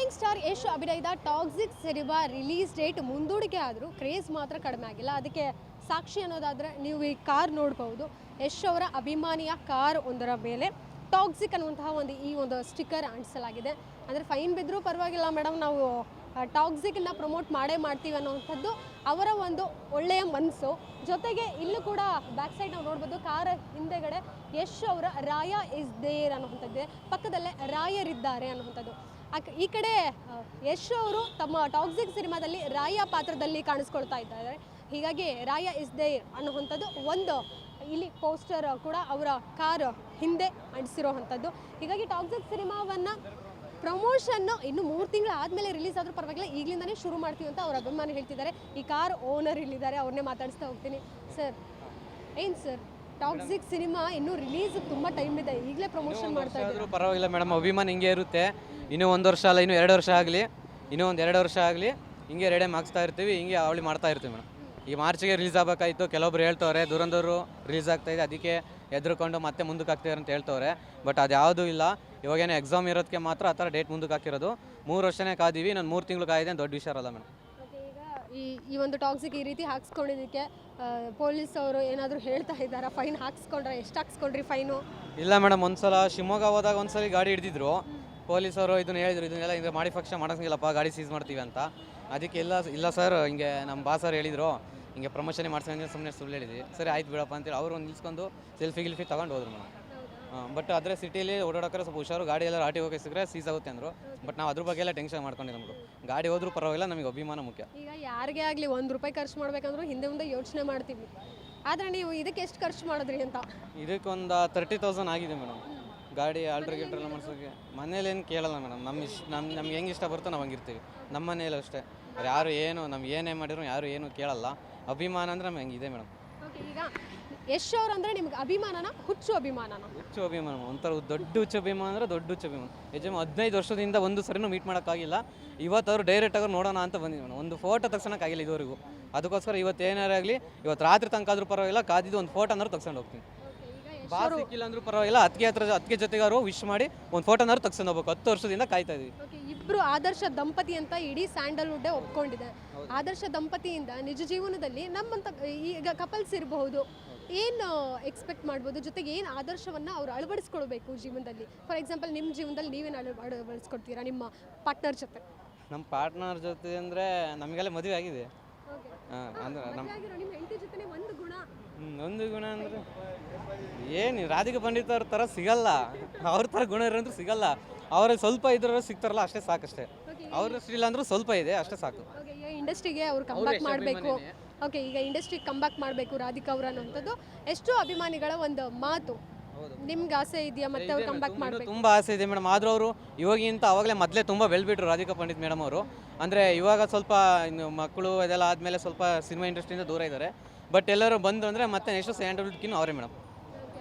Fighting star Yash ಅಭಿನಯದ toxic cinema release date ಮುಂದೂಡಿಕೆ ಆದರೂ ಕ್ರೇಜ್ ಮಾತ್ರ ಕಡಿಮೆ ಆಗಿಲ್ಲ. ಅದಕ್ಕೆ ಸಾಕ್ಷಿ ಅನ್ನೋದಾದರೆ ನೀವು ಈ ಕಾರ್ ನೋಡ್ಬೋದು. ಯಶ್ ಅವರ ಅಭಿಮಾನಿಯ ಕಾರ್ ಒಂದರ ಮೇಲೆ ಟಾಕ್ಸಿಕ್ ಅನ್ನುವಂತಹ ಒಂದು ಸ್ಟಿಕ್ಕರ್ ಅಂಟಿಸಲಾಗಿದೆ. ಅಂದರೆ ಫೈನ್ ಬಿದ್ದರೂ ಪರವಾಗಿಲ್ಲ ಮೇಡಮ್, ನಾವು ಟಾಕ್ಸಿಕನ್ನ ಪ್ರಮೋಟ್ ಮಾಡ್ತೀವಿ ಅನ್ನೋವಂಥದ್ದು ಅವರ ಒಂದು ಒಳ್ಳೆಯ ಮನಸ್ಸು. ಜೊತೆಗೆ ಇಲ್ಲೂ ಕೂಡ ಬ್ಯಾಕ್ ಸೈಡ್ ನಾವು ನೋಡ್ಬೋದು, ಕಾರ್ ಹಿಂದೆಗಡೆ ಯಶ್ ಅವರ ರಾಯ ಇಸ್ ದೇರ್ ಅನ್ನುವಂಥದ್ದು, ಪಕ್ಕದಲ್ಲೇ ರಾಯರಿದ್ದಾರೆ ಅನ್ನುವಂಥದ್ದು. ಈ ಕಡೆ ಯಶ್ ಅವರು ತಮ್ಮ ಟಾಕ್ಸಿಕ್ ಸಿನಿಮಾದಲ್ಲಿ ರಾಯ ಪಾತ್ರದಲ್ಲಿ ಕಾಣಿಸ್ಕೊಳ್ತಾ ಇದ್ದಾರೆ. ಹೀಗಾಗಿ ರಾಯ ಇಸ್ ದೇರ್ ಅನ್ನುವಂಥದ್ದು ಒಂದು ಇಲ್ಲಿ ಪೋಸ್ಟರ್ ಕೂಡ ಅವರ ಕಾರ್ ಹಿಂದೆ ಅಂಟಿಸಿರೋವಂಥದ್ದು. ಹೀಗಾಗಿ ಟಾಕ್ಸಿಕ್ ಸಿನಿಮಾವನ್ನು ಪ್ರಮೋಷನ್ನು ಇನ್ನು 3 ತಿಂಗಳು ಆದಮೇಲೆ ರಿಲೀಸ್ ಆದರೂ ಪರವಾಗಿಲ್ಲ, ಈಗಲಿಂದನೇ ಶುರು ಮಾಡ್ತೀವಿ ಅಂತ ಅವ್ರ ಅಭಿಮಾನಿ ಹೇಳ್ತಿದ್ದಾರೆ. ಈ ಕಾರ್ ಓನರ್ ಇಲ್ಲಿದ್ದಾರೆ, ಅವ್ರನ್ನೇ ಮಾತಾಡಿಸ್ತಾ ಹೋಗ್ತೀನಿ. ಸರ್, ಏನು ಸರ್, ಟಾಕ್ಸಿಕ್ ಸಿನಿಮಾ ಇನ್ನೂ ರಿಲೀಸ್ ತುಂಬ ಟೈಮ್ ಇದೆ, ಈಗಲೇ ಪ್ರಮೋಷನ್ ಮಾಡ್ತಾ ಇದ್ದಾರೆ. ಪರವಾಗಿಲ್ಲ ಮೇಡಮ್, ಅಭಿಮಾನ ಹಿಂಗೆ ಇರುತ್ತೆ. ಇನ್ನೂ 1 ವರ್ಷ ಅಲ್ಲ, ಇನ್ನೂ 2 ವರ್ಷ ಆಗಲಿ, ಇನ್ನೂ ಒಂದು 2 ವರ್ಷ ಆಗಲಿ, ಹಿಂಗೆ ರೆಡಿ ಮಾಡಿಸ್ತಾ ಇರ್ತೀವಿ, ಹಿಂಗೆ ಅವಳಿ ಮಾಡ್ತಾ ಇರ್ತೀವಿ ಮೇಡಮ್. ಈ ಮಾರ್ಚಿಗೆ ರಿಲೀಸ್ ಆಗಬೇಕಾಯಿತು, ಕೆಲವೊಬ್ರು ಹೇಳ್ತವ್ರೆ ದುರಂಧರು ರಿಲೀಸ್ ಆಗ್ತಾಯಿದೆ, ಅದಕ್ಕೆ ಎದ್ರುಕೊಂಡು ಮತ್ತೆ ಮುಂದಕ್ಕೆ ಆಗ್ತಿದ್ದಾರೆ ಅಂತ ಹೇಳ್ತವ್ರೆ. ಬಟ್ ಅದು ಯಾವುದೂ ಇಲ್ಲ. ಇವಾಗೇನೋ ಎಕ್ಸಾಮ್ ಇರೋದಕ್ಕೆ ಮಾತ್ರ ಆ ಥರ ಡೇಟ್ ಮುಂದಕ್ಕೆ ಹಾಕಿರೋದು. 3 ವರ್ಷನೇ ಕಾದೀವಿ, ನಾನು 3 ತಿಂಗಳು ಕಾಯಿದೆ, ದೊಡ್ಡ ವಿಷಯ ಅಲ್ಲ ಮೇಡಮ್. ಈಗ ಈ ಒಂದು ಟಾಕ್ಸಿಕ್ ಈ ರೀತಿ ಹಾಕ್ಸ್ಕೊಂಡಿದ್ದಕ್ಕೆ ಪೊಲೀಸ್ ಅವರು ಏನಾದರೂ ಹೇಳ್ತಾ ಇದ್ದಾರಾ? ಫೈನ್ ಹಾಕ್ಸ್ಕೊಂಡ್ರೆ ಎಷ್ಟು ಹಾಕ್ಸ್ಕೊಂಡ್ರಿ ಫೈನು? ಇಲ್ಲ ಮೇಡಮ್, ಒಂದ್ಸಲ ಶಿವಮೊಗ್ಗ ಹೋದಾಗ ಒಂದ್ಸಲ ಗಾಡಿ ಹಿಡಿದಿದ್ರು ಪೊಲೀಸವರು, ಇದನ್ನ ಹೇಳಿದ್ರು, ಇದನ್ನೆಲ್ಲ ಹಿಂಗೆ ಮಾಡಿಫಿಕ್ಷನ್ ಮಾಡೋಂಗಿಲ್ಲಪ್ಪ, ಗಾಡಿ ಸೀಸ್ ಮಾಡ್ತೀವಿ ಅಂತ. ಅದಕ್ಕೆ ಇಲ್ಲ ಸರ್, ಹಿಂಗೆ ನಮ್ಮ ಬಾಸರು ಹೇಳಿದರು, ಹಿಂಗೆ ಪ್ರಮೋಷನ್ ಮಾಡ್ಸಂಗೆ ಸುಮ್ಮನೆ ಸುಳ್ಳು ಹೇಳಿದ್ವಿ. ಸರಿ ಆಯ್ತು ಬಿಡಪ್ಪ ಅಂತೇಳಿ ಅವರು ನಿಲ್ಸ್ಕೊಂಡು ಸೆಲ್ಫಿ ತೊಗೊಂಡು ಹೋದ್ರು ಮೇಡಮ್. ಬಟ್ ಆದರೆ ಸಿಟಿಲಿ ಓಡಾಡೋಕ್ರೆ ಸ್ವಲ್ಪ ಹುಷಾರು, ಗಾಡಿ ಎಲ್ಲ ಆಟಿ ಹೋಗಿ ಸಿಕ್ಕರೆ ಸೀಸ್ ಆಗುತ್ತೆ ಅಂದರು. ಬಟ್ ನಾವು ಅದ್ರ ಬಗ್ಗೆ ಎಲ್ಲ ಟೆನ್ಷನ್ ಮಾಡ್ಕೊಂಡಿದ್ದು ನಮಗೂ. ಗಾಡಿ ಹೋದ್ರೂ ಪರವಾಗಿಲ್ಲ, ನಮಗೆ ಅಭಿಮಾನ ಮುಖ್ಯ. ಈಗ ಯಾರಿಗೇ ಆಗಲಿ ₹1 ಖರ್ಚು ಮಾಡ್ಬೇಕಂದ್ರೂ ಹಿಂದೆ ಮುಂದೆ ಯೋಚನೆ ಮಾಡ್ತೀವಿ. ಆದರೆ ನೀವು ಇದಕ್ಕೆ ಎಷ್ಟು ಖರ್ಚು ಮಾಡಿದ್ರಿ ಅಂತ? ಇದಕ್ಕೊಂದು 30,000 ಆಗಿದೆ ಮೇಡಮ್. ಗಾಡಿ ಆಲ್ಟ್ರೇಟರ್ ಮಾಡಿಸೋಕ್ಕೆ ಮನೇಲೇನು ಕೇಳಲ್ಲ ಮೇಡಮ್. ನಮ್ಗೆ ಹೆಂಗೆ ಇಷ್ಟ ಬರುತ್ತೋ ನಾವು ಹಂಗಿರ್ತೀವಿ. ನಮ್ಮ ಮನೇಲಿ ಅಷ್ಟೇ, ಯಾರು ಏನು ನಮ್ಗೆ ಏನೇ ಮಾಡಿದ್ರು ಯಾರು ಏನು ಕೇಳಲ್ಲ. ಅಭಿಮಾನ ಅಂದರೆ ನಮ್ಗೆ ಹೆಂಗಿದೆ ಮೇಡಮ್. ಓಕೆ, ಈಗ ಯಶ್ ಅವ್ರು ಅಂದರೆ ನಿಮ್ಗೆ ಅಭಿಮಾನನ, ಹುಚ್ಚು ಅಭಿಮಾನನ? ಹುಚ್ಚು ಅಭಿಮಾನ, ಒಂಥರ ದೊಡ್ಡ ಹುಚ್ಚು ಅಭಿಮಾನ ಅಂದರೆ ದೊಡ್ಡ ಹುಚ್ಚು ಅಭಿಮಾನ. 15 ವರ್ಷದಿಂದ ಒಂದು ಸರಿನೂ ಮೀಟ್ ಮಾಡೋಕ್ಕಾಗಿಲ್ಲ. ಇವತ್ತು ಅವರು ಡೈರೆಕ್ಟಾಗಿ ನೋಡೋಣ ಅಂತ ಬಂದಿದ್ವಿ ಮೇಡಮ್. ಒಂದು ಫೋಟೋ ತಗ್ಸೋಕ್ಕಾಗಿಲ್ಲ ಇದುವರೆಗೂ. ಅದಕ್ಕೋಸ್ಕರ ಇವತ್ತು ಏನಾರೇ ಆಗಲಿ, ಇವತ್ತು ರಾತ್ರಿ ತನಕ ಆದರೂ ಪರವಾಗಿಲ್ಲ, ಕಾದಿದ್ದು ಒಂದು ಫೋಟೋ ಅಂದ್ರೆ ತಗ್ಸ್ಕೊಂಡು ಹೋಗ್ತೀನಿ. ಬಾಸ್ ಸಿಕ್ಕಿಲ್ಲ ಅಂದ್ರೂ ಪರವಾಗಿಲ್ಲ, ಅದಕ್ಕೆ ಜೊತೆಗಾರು ವಿಶ್ ಮಾಡಿ ಒಂದು ಫೋಟೋನಾದ್ರು ತಗ್ಸ್ಕೊಂಡು ಹೋಗ್ಬೇಕು. 10 ವರ್ಷದಿಂದ ಕಾಯ್ತಾ ಇದೀವಿ. ಇಬ್ರು ಆದರ್ಶ ದಂಪತಿ ಅಂತ ಇಡೀ ಸ್ಯಾಂಡಲ್ವುಡ್ ಒಪ್ಕೊಂಡಿದೆ. ಆದರ್ಶ ದಂಪತಿಯಿಂದ ನಿಜ ಜೀವನದಲ್ಲಿ ನಮ್ಮಂತ ಈಗ ಕಪಲ್ಸ್ ಇರಬಹುದು, ಏನು ಎಕ್ಸ್ಪೆಕ್ಟ್ ಮಾಡ್ಬೋದು? ಜೊತೆಗೆ ಏನು ಆದರ್ಶವನ್ನು ಅವ್ರು ಅಳವಡಿಸ್ಕೊಳ್ಬೇಕು ಜೀವನದಲ್ಲಿ? ಫಾರ್ ಎಕ್ಸಾಂಪಲ್ ನಿಮ್ಮ ಜೀವನದಲ್ಲಿ ನೀವೇನು ಅಳವಡಿಸ್ಕೊಡ್ತೀರಾ ನಿಮ್ಮ ಪಾರ್ಟ್ನರ್ ಜೊತೆ? ನಮ್ಮ ಪಾರ್ಟ್ನರ್ ಜೊತೆ ಅಂದರೆ ನಮಗೆಲ್ಲ ಮದುವೆ ಆಗಿದೆ. ಅಂದರೆ ಒಂದು ಗುಣ ಅಂದರೆ ಏನು, ರಾಧಿಕಾ ಪಂಡಿತ್ ಅವ್ರ ಥರ ಸಿಗಲ್ಲ, ಅವ್ರ ಥರ ಗುಣ ಇರೋಂದ್ರೂ ಸಿಗಲ್ಲ. ಅವ್ರಿಗೆ ಸ್ವಲ್ಪ ಇದ್ರೂ ಸಿಗ್ತಾರಲ್ಲ, ಅಷ್ಟೇ ಸಾಕಷ್ಟೇ. ಅವ್ರಷ್ಟು ಇಲ್ಲ ಅಂದ್ರೂ ಸ್ವಲ್ಪ ಇದೆ, ಅಷ್ಟೇ ಸಾಕು. ಈಗ ಇಂಡಸ್ಟ್ರಿಗೆ ಅವ್ರು ಕಂಬ್ಯಾಕ್ ಮಾಡಬೇಕು. ಓಕೆ, ಈಗ ಇಂಡಸ್ಟ್ರಿಗೆ ಕಂಬ್ಯಾಕ್ ಮಾಡಬೇಕು ರಾಧಿಕಾ ಅವರು ಅನ್ನೋಂಥದ್ದು ಎಷ್ಟು ಅಭಿಮಾನಿಗಳ ಒಂದು ಮಾತು. ನಿಮ್ಗೆ ಆಸೆ ಇದೆಯಾ ಮತ್ತೆ ಅವ್ರು ಕಂಬ್ಯಾಕ್ ಮಾಡಬೇಕು? ತುಂಬ ಆಸೆ ಇದೆ ಮೇಡಮ್. ಆದರೂ ಅವರು ಇವಾಗಿಂತ ಅವಾಗಲೇ ಮೊದಲೇ ತುಂಬ ಬೆಳೆದ್ಬಿಟ್ರು ರಾಧಿಕಾ ಪಂಡಿತ್ ಮೇಡಮ್ ಅವರು. ಅಂದರೆ ಇವಾಗ ಸ್ವಲ್ಪ ಇನ್ನು ಮಕ್ಕಳು ಇದೆಲ್ಲ ಆದಮೇಲೆ ಸ್ವಲ್ಪ ಸಿನಿಮಾ ಇಂಡಸ್ಟ್ರಿಯಿಂದ ದೂರ ಇದ್ದಾರೆ. ಬಟ್ ಎಲ್ಲರೂ ಬಂದು ಅಂದರೆ ಮತ್ತೆ ನೆಕ್ಸ್ಟ್ ಸ್ಯಾಂಡಲ್ವುಡ್ಗಿನ್ನೂ ಅವರೇ ಮೇಡಮ್.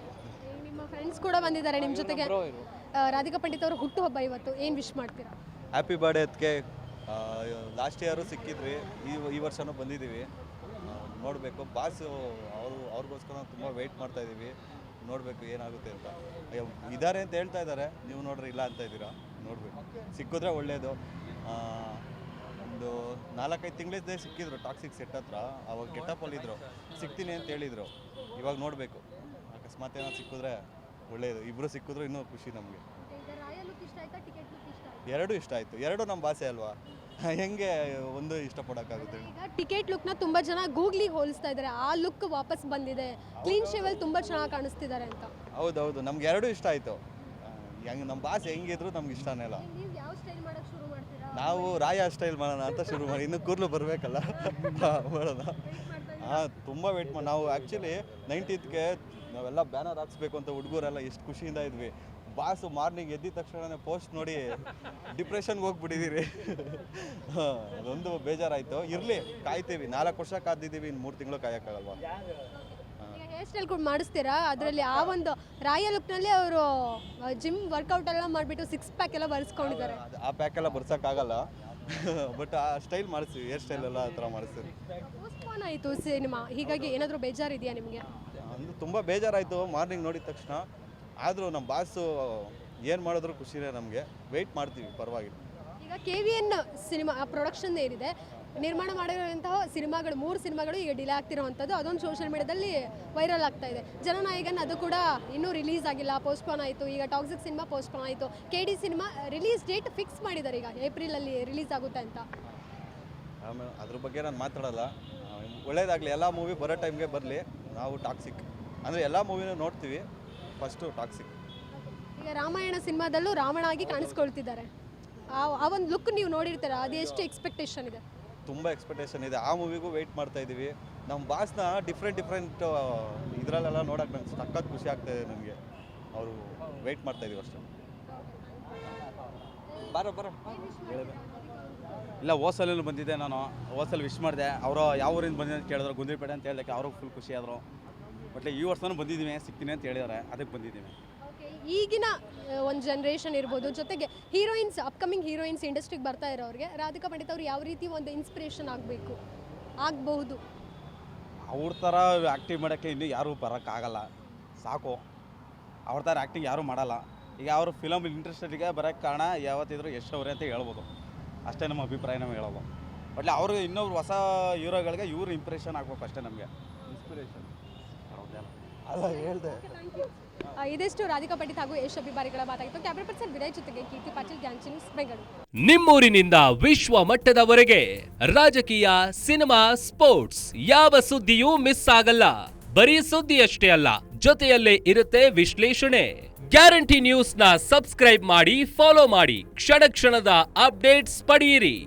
ನಿಮ್ಮ ಫ್ರೆಂಡ್ಸ್ ಕೂಡ ಬಂದಿದ್ದಾರೆ ನಿಮ್ಮ ಜೊತೆಗೆ. ರಾಧಿಕಾ ಪಂಡಿತ್ ಅವರು ಹುಟ್ಟುಹಬ್ಬ ಇವತ್ತು, ಏನು ವಿಶ್ ಮಾಡ್ತೀರಾ? ಹ್ಯಾಪಿ ಬರ್ಡೇ ಅದಕ್ಕೆ. ಲಾಸ್ಟ್ ಇಯರು ಸಿಕ್ಕಿದ್ವಿ, ಈ ವರ್ಷನೂ ಬಂದಿದ್ದೀವಿ. ನೋಡಬೇಕು, ಬಾಸು ಅವ್ರಿಗೋಸ್ಕರ ತುಂಬ ವೆಯ್ಟ್ ಮಾಡ್ತಾ ಇದ್ದೀವಿ. ನೋಡಬೇಕು ಏನಾಗುತ್ತೆ ಅಂತ. ಇದ್ದಾರೆ ಅಂತ ಹೇಳ್ತಾ ಇದ್ದಾರೆ, ನೀವು ನೋಡ್ರಿ ಇಲ್ಲ ಅಂತ ಇದ್ದೀರಾ. ನೋಡಬೇಕು, ಸಿಕ್ಕಿದ್ರೆ ಒಳ್ಳೆಯದು. ಒಂದು 4-5 ತಿಂಗಳಿದ್ದೇ ಸಿಕ್ಕಿದ್ರು ಟಾಕ್ಸಿಕ್ ಸೆಟ್ ಹತ್ರ. ಅವಾಗ ಗೆಟಪ್ಪಲ್ಲಿದ್ದರು, ಸಿಗ್ತೀನಿ ಅಂತ ಹೇಳಿದರು. ಇವಾಗ ನೋಡಬೇಕು, ಅಕಸ್ಮಾತ್ ಏನೋ ಸಿಕ್ಕಿದ್ರೆ ಒಳ್ಳೆಯದು. ಇಬ್ಬರು ಸಿಕ್ಕಿದ್ರು ಇನ್ನೂ ಖುಷಿ ನಮಗೆ. ಎರಡೂ ಇಷ್ಟ ಆಯಿತು. ಎರಡೂ ನಮ್ಮ ಭಾಷೆ ಅಲ್ವಾ, ಹೆಂಗೆ ಒಂದು ಇಷ್ಟಪಡೋಕ್ಕಾಗುತ್ತೆ? ಈಗ ಟಿಕೆಟ್ ಲುಕ್ನ ತುಂಬ ಜನ ಗೂಗ್ಲಿಗೆ ಹೋಲಿಸ್ತಾ ಇದ್ದಾರೆ, ಆ ಲುಕ್ ವಾಪಸ್ ಬಂದಿದೆ. ಕ್ಲೀನ್ ಶೇವಲ್ಲಿ ತುಂಬ ಚೆನ್ನಾಗಿ ಕಾಣಿಸ್ತಿದ್ದಾರೆ ಅಂತ. ಹೌದೌದು, ನಮ್ಗೆ ಎರಡೂ ಇಷ್ಟ ಆಯಿತು. ಹೆಂಗೆ ನಮ್ಮ ಭಾಷೆ ಹೆಂಗಿದ್ರು ನಮ್ಗೆ ಇಷ್ಟನೇ ಇಲ್ಲ. ಯಾವ ಸ್ಟೈಲ್ ಮಾಡೋಕ್ಕೆ ಶುರು ಮಾಡ್ತೀರಾ? ನಾವು ರಾಯ ಸ್ಟೈಲ್ ಮಾಡೋಣ ಅಂತ ಶುರು ಮಾಡಿ, ಇನ್ನೂ ಕೂದಲು ಬರಬೇಕಲ್ಲ ಮಾಡೋಣ. ತುಂಬ ವೆಯ್ಟ್ ಮಾಡಿ ನಾವು ಆ್ಯಕ್ಚುಲಿ 19th ನಾವೆಲ್ಲ ಬ್ಯಾನರ್ ಹಾಕ್ಸ್ಬೇಕು ಅಂತ ಹುಡುಗರೆಲ್ಲ ಎಷ್ಟು ಖುಷಿಯಿಂದ ಇದ್ವಿ. ಬಾಸು ಮಾರ್ನಿಂಗ್ ಎದ್ದಿದ ತಕ್ಷಣ ಪೋಸ್ಟ್ ನೋಡಿ ಡಿಪ್ರೆಷನ್ಗೆ ಹೋಗ್ಬಿಟ್ಟಿದ್ದೀರಿ. ಅದೊಂದು ಬೇಜಾರಾಯಿತು. ಇರಲಿ, ಕಾಯ್ತೀವಿ. 4 ವರ್ಷ ಕಾದಿದ್ದೀವಿ, ಇನ್ನು 3 ತಿಂಗಳು ಕಾಯೋಕ್ಕಾಗಲ್ವಾ? ಹೇರ್ ಸ್ಟೈಲ್ ಕೂಡ ಮಾಡಿಸ್ತೀರಾ? ಅದರಲ್ಲಿ ಆ ಒಂದು ರಾಯ ಲುಕ್ನಲ್ಲಿ ಅವರು ಜಿಮ್ ವರ್ಕೌಟ್ ಎಲ್ಲ ಮಾಡಿಬಿಟ್ಟು 6 ಪ್ಯಾಕ್ ಎಲ್ಲ ಬರ್ಸ್ಕೊಂಡಿದ್ದಾರೆ. ಆ ಪ್ಯಾಕ್ ಎಲ್ಲ ಬರ್ಸೋಕ್ಕಾಗಲ್ಲ, ಬಟ್ ಆ ಸ್ಟೈಲ್ ಮಾಡಿಸ್ತೀವಿ, ಹೇರ್ ಸ್ಟೈಲ್ ಎಲ್ಲ ಆ ಥರ ಮಾಡಿಸ್ತೀವಿ. ಪೋಸ್ಟ್ಪೋನ್ ಆಯಿತು ಸಿನಿಮಾ, ಹೀಗಾಗಿ ಏನಾದರೂ ಬೇಜಾರಿದೆಯಾ ನಿಮಗೆ? ಅಂದರೆ ತುಂಬ ಬೇಜಾರಾಯಿತು ಮಾರ್ನಿಂಗ್ ನೋಡಿದ ತಕ್ಷಣ. ಆದರೂ ನಮ್ಮ ಬಾಸು ಏನು ಮಾಡಿದ್ರು ಖುಷಿನೇ ನಮಗೆ. ವೆಯ್ಟ್ ಮಾಡ್ತೀವಿ, ಪರವಾಗಿಲ್ಲ. ಈಗ ಈಗ KVN ಸಿನಿಮಾ ಪ್ರೊಡಕ್ಷನ್ ಏನಿದೆ ನಿರ್ಮಾಣ ಮಾಡಿರುವಂತಹ ಸಿನಿಮಾಗಳು 3 ಸಿನಿಮಾಗಳು ಈಗ ಡಿಲೇ ಆಗ್ತಿರುವಂಥದ್ದು, ಅದೊಂದು ಸೋಷಿಯಲ್ ಮೀಡಿಯಾದಲ್ಲಿ ವೈರಲ್ ಆಗ್ತಾ ಇದೆ. ಜನನಾಯಕನ್ ಅದು ಕೂಡ ಇನ್ನೂ ರಿಲೀಸ್ ಆಗಿಲ್ಲ, ಪೋಸ್ಟ್ಪೋನ್ ಆಯಿತು. ಈಗ ಟಾಕ್ಸಿಕ್ ಸಿನಿಮಾ ಪೋಸ್ಟ್ಪೋನ್ ಆಯಿತು. KD cinema release date fix ಮಾಡಿದ್ದಾರೆ, ಈಗ ಏಪ್ರಿಲಲ್ಲಿ ರಿಲೀಸ್ ಆಗುತ್ತೆ ಅಂತ. ಆಮೇಲೆ ಅದ್ರ ಬಗ್ಗೆ ನಾನು ಮಾತಾಡಲ್ಲ. ಒಳ್ಳೇದಾಗಲಿ, ಎಲ್ಲ ಮೂವಿ ಬರೋ ಟೈಮ್ಗೆ ಬರಲಿ. ನಾವು ಟಾಕ್ಸಿಕ್ ಅಂದರೆ ಎಲ್ಲ ಮೂವಿನೂ ನೋಡ್ತೀವಿ, ಫಸ್ಟು ಟಾಕ್ಸಿಕ್. ಈಗ ರಾಮಾಯಣ ಸಿನಿಮಾದಲ್ಲೂ ರಾವಣ ಆಗಿ ಕಾಣಿಸ್ಕೊಳ್ತಿದ್ದಾರೆ. ಆ ಒಂದು ಲುಕ್ ನೀವು ನೋಡಿರ್ತೀರ, ಅದು ಎಷ್ಟು ಎಕ್ಸ್ಪೆಕ್ಟೇಷನ್ ಇದೆ? ತುಂಬ ಎಕ್ಸ್ಪೆಕ್ಟೇಷನ್ ಇದೆ. ಆ ಮೂವಿಗೂ ವೆಯ್ಟ್ ಮಾಡ್ತಾ ಇದ್ದೀವಿ. ನಮ್ಮ ಬಾಸ್ನ ಡಿಫ್ರೆಂಟ್ ಇದರಲ್ಲೆಲ್ಲ ನೋಡೋಕೆ ನಂಗೆ ಸಖತ್ ಖುಷಿ ಆಗ್ತಾ ಇದೆ. ನನಗೆ ಅವರು ವೆಯ್ಟ್ ಮಾಡ್ತಾ ಇದ್ದೀವಿ ಅಷ್ಟೇ. ಬರೋ ಇಲ್ಲ, ಹೋಸಲಲ್ಲೂ ಬಂದಿದ್ದೆ ನಾನು. ಹೋಸಲ್ ವಿಶ್ ಮಾಡಿದೆ. ಅವರು ಯಾವ ಊರಿಂದ ಬಂದಿದೆ ಅಂತ ಕೇಳಿದ್ರು, ಗುಂದ್ರಿಪೇಟೆ ಅಂತ ಹೇಳಕ್ಕೆ ಅವ್ರಿಗೆ ಫುಲ್ ಖುಷಿ ಆದರು. ಬಟ್ ಈ ವರ್ಷನೂ ಬಂದಿದ್ದೀವಿ, ಸಿಗ್ತೀನಿ ಅಂತ ಹೇಳಿದ್ದಾರೆ, ಅದಕ್ಕೆ ಬಂದಿದ್ದೀವಿ. ಈಗಿನ ಒಂದು ಜನ್ರೇಷನ್ ಇರ್ಬೋದು, ಜೊತೆಗೆ ಹೀರೋಯಿನ್ಸ್, ಅಪ್ಕಮಿಂಗ್ ಹೀರೋಯಿನ್ಸ್ ಇಂಡಸ್ಟ್ರಿಗೆ ಬರ್ತಾ ಇರೋರಿಗೆ ರಾಧಿಕಾ ಪಂಡಿತ್ ಅವ್ರು ಯಾವ ರೀತಿ ಒಂದು ಇನ್ಸ್ಪಿರೇಷನ್ ಆಗಬಹುದು? ಅವ್ರ ಥರ ಆ್ಯಕ್ಟಿಂಗ್ ಮಾಡೋಕ್ಕೆ ಇನ್ನೂ ಯಾರೂ ಬರೋಕ್ಕಾಗಲ್ಲ. ಸಾಕು, ಅವ್ರ ಥರ ಆ್ಯಕ್ಟಿಂಗ್ ಯಾರೂ ಮಾಡಲ್ಲ. ಈಗ ಅವರು ಫಿಲಮ್ ಇಂಟ್ರೆಸ್ಟಿಗೆ ಬರೋಕ್ಕೆ ಕಾರಣ ಯಾವತ್ತಿದ್ರು ಯಶ್ ಅವರೇ ಅಂತ ಹೇಳ್ಬೋದು. ಅಷ್ಟೇ ನಮ್ಮ ಅಭಿಪ್ರಾಯ ನಮಗೆ ಹೇಳೋದು. ಒಟ್ಲೆ ಅವ್ರಿಗೆ ಇನ್ನೊಬ್ರು ಹೊಸ ಹೀರೋಗಳಿಗೆ ಇವ್ರು ಇಂಪ್ರೆಷನ್ ಆಗಬೇಕು ಅಷ್ಟೇ. ನಮಗೆ ಇನ್ಸ್ಪಿರೇಷನ್ ಅಲ್ಲ ಹೇಳ್ದೆ. ಇದಿಷ್ಟು ರಾಧಿಕಾ ಪಂಡಿತ್ ಹಾಗೂ ಯಶ್ ಅಭಿಮಾನಿಗಳ ಮಾತಾಗಿತ್ತು. ಕ್ಯಾಮ್ರಾ ಪರ್ಸನ್ ವಿನಯ್ ಜೊತೆಗೆ ಕೀರ್ತಿ ಪಾಟೀಲ್, ಗ್ಯಾಂಗ್ ನ್ಯೂಸ್, ಬೆಂಗಳೂರು. ನಿಮ್ಮೂರಿನಿಂದ ವಿಶ್ವ ಮಟ್ಟದವರೆಗೆ ರಾಜಕೀಯ, ಸಿನಿಮಾ, ಸ್ಪೋರ್ಟ್ಸ್ ಯಾವ ಸುದ್ದಿಯೂ ಮಿಸ್ ಆಗಲ್ಲ. ಬರೀ ಸುದ್ದಿ ಅಷ್ಟೇ ಅಲ್ಲ, ಜೊತೆಯಲ್ಲೇ ಇರುತ್ತೆ ವಿಶ್ಲೇಷಣೆ. ಗ್ಯಾರಂಟಿ ನ್ಯೂಸ್ ನ ಸಬ್ಸ್ಕ್ರೈಬ್ ಮಾಡಿ, ಫಾಲೋ ಮಾಡಿ, ಕ್ಷಣ ಕ್ಷಣದ ಅಪ್ಡೇಟ್ಸ್ ಪಡೆಯಿರಿ.